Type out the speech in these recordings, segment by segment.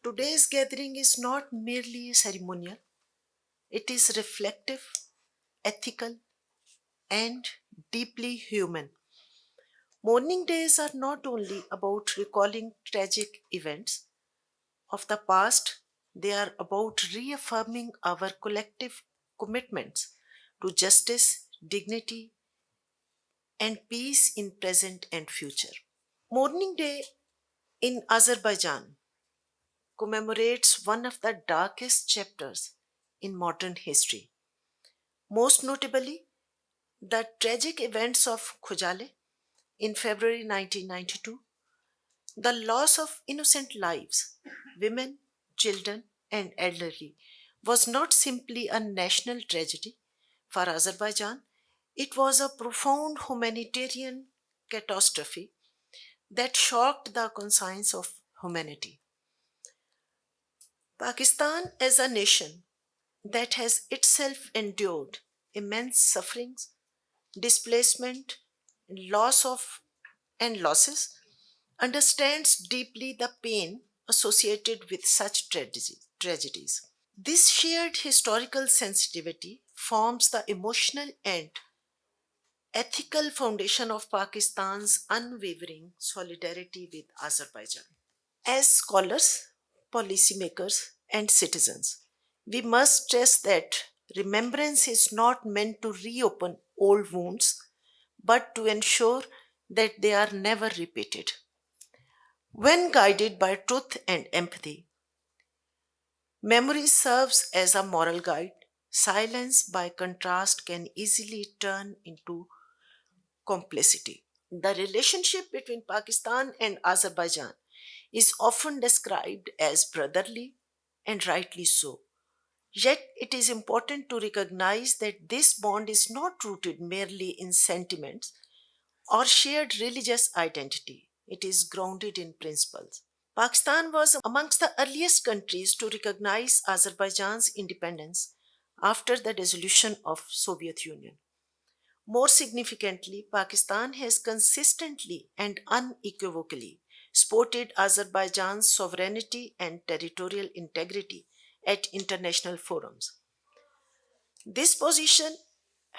today's gathering is not merely ceremonial, it is reflective, ethical, and deeply human. Mourning days are not only about recalling tragic events of the past, they are about reaffirming our collective commitments to justice, dignity, and peace in present and future. Mourning Day in Azerbaijan commemorates one of the darkest chapters in modern history, most notably the tragic events of Khojale in February 1992. The loss of innocent lives, women, children, and elderly, was not simply a national tragedy for Azerbaijan, it was a profound humanitarian catastrophe that shocked the conscience of humanity. Pakistan, as a nation that has itself endured immense sufferings, displacement, loss of and losses, understands deeply the pain associated with such tragedies. This shared historical sensitivity forms the emotional and ethical foundation of Pakistan's unwavering solidarity with Azerbaijan. As scholars, policymakers, and citizens, we must stress that remembrance is not meant to reopen old wounds, but to ensure that they are never repeated. When guided by truth and empathy, memory serves as a moral guide. Silence, by contrast, can easily turn into complicity. The relationship between Pakistan and Azerbaijan is often described as brotherly, and rightly so. Yet, it is important to recognize that this bond is not rooted merely in sentiments or shared religious identity, it is grounded in principles. Pakistan was amongst the earliest countries to recognize Azerbaijan's independence after the dissolution of Soviet Union. More significantly, Pakistan has consistently and unequivocally supported Azerbaijan's sovereignty and territorial integrity at international forums. This position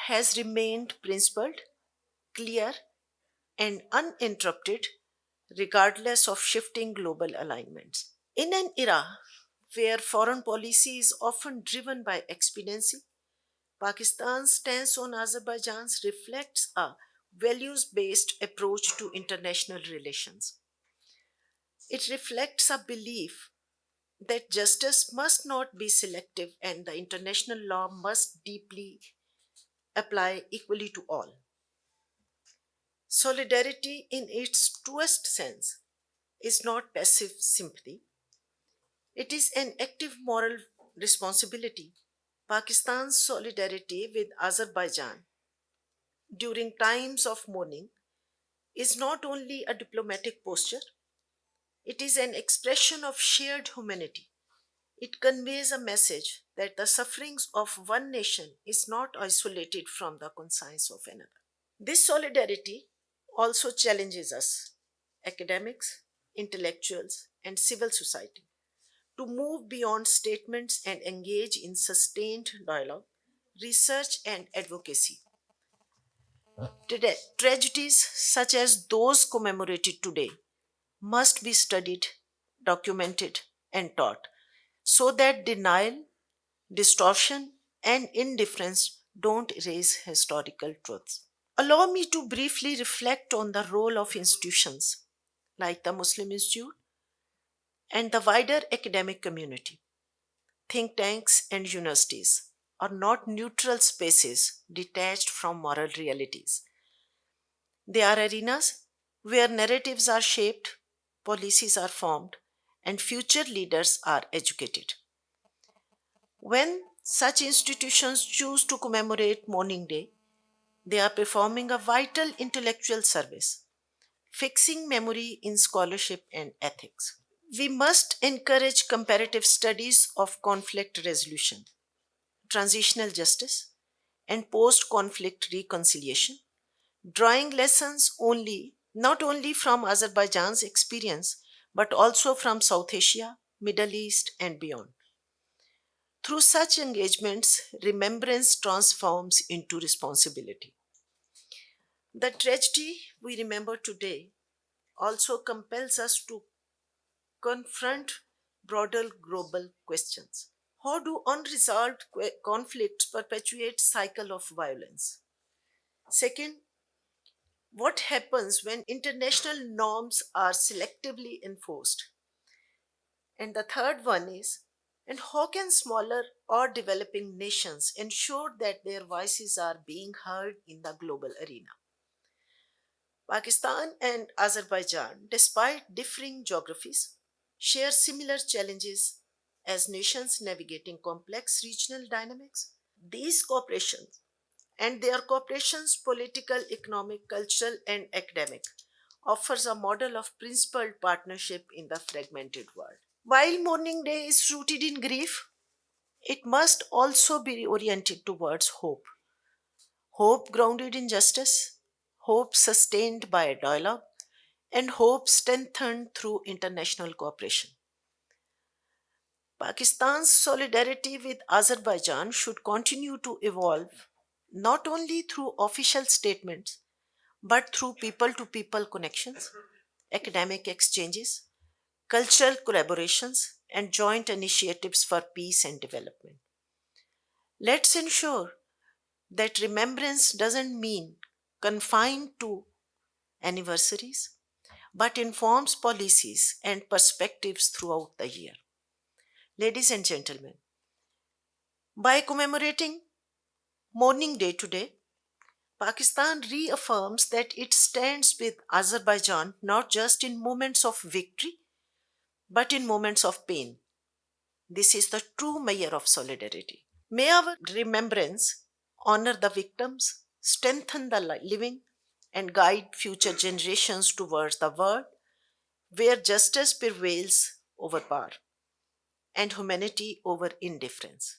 has remained principled, clear, and uninterrupted regardless of shifting global alignments. In an era where foreign policy is often driven by expediency, Pakistan's stance on Azerbaijan reflects a values based approach to international relations. It reflects a belief that justice must not be selective and the international law must deeply apply equally to all. Solidarity, in its truest sense, is not passive sympathy, it is an active moral responsibility. Pakistan's solidarity with Azerbaijan during times of mourning is not only a diplomatic posture, it is an expression of shared humanity. It conveys a message that the sufferings of one nation is not isolated from the conscience of another. This solidarity also challenges us, academics, intellectuals, and civil society, to move beyond statements and engage in sustained dialogue, research, and advocacy. Today, tragedies such as those commemorated today must be studied, documented, and taught so that denial, distortion, and indifference don't erase historical truths. Allow me to briefly reflect on the role of institutions like the Muslim Institute and the wider academic community. Think tanks and universities are not neutral spaces detached from moral realities. They are arenas where narratives are shaped, policies are formed, and future leaders are educated. When such institutions choose to commemorate Mourning Day, they are performing a vital intellectual service, fixing memory in scholarship and ethics. We must encourage comparative studies of conflict resolution, transitional justice, and post conflict reconciliation, drawing lessons only not only from Azerbaijan's experience but also from South Asia, Middle East, and beyond. Through such engagements, remembrance transforms into responsibility. The tragedy we remember today also compels us to confront broader global questions. How do unresolved conflicts perpetuate cycle of violence? Second, what happens when international norms are selectively enforced? And the third one is, and how can smaller or developing nations ensure that their voices are being heard in the global arena? Pakistan and Azerbaijan, despite differing geographies, share similar challenges as nations navigating complex regional dynamics. These cooperations and their cooperations, political, economic, cultural, and academic, offers a model of principled partnership in the fragmented world. While Mourning Day is rooted in grief, it must also be oriented towards hope. Hope grounded in justice, hope sustained by dialogue, and hope strengthened through international cooperation. Pakistan's solidarity with Azerbaijan should continue to evolve not only through official statements but through people to people connections, academic exchanges, cultural collaborations, and joint initiatives for peace and development. Let's ensure that remembrance doesn't mean confined to anniversaries, but informs policies and perspectives throughout the year. Ladies and gentlemen, by commemorating Mourning Day today, Pakistan reaffirms that it stands with Azerbaijan not just in moments of victory, but in moments of pain. This is the true measure of solidarity. May our remembrance honor the victims, strengthen the living, and guide future generations towards the world where justice prevails over power and humanity over indifference.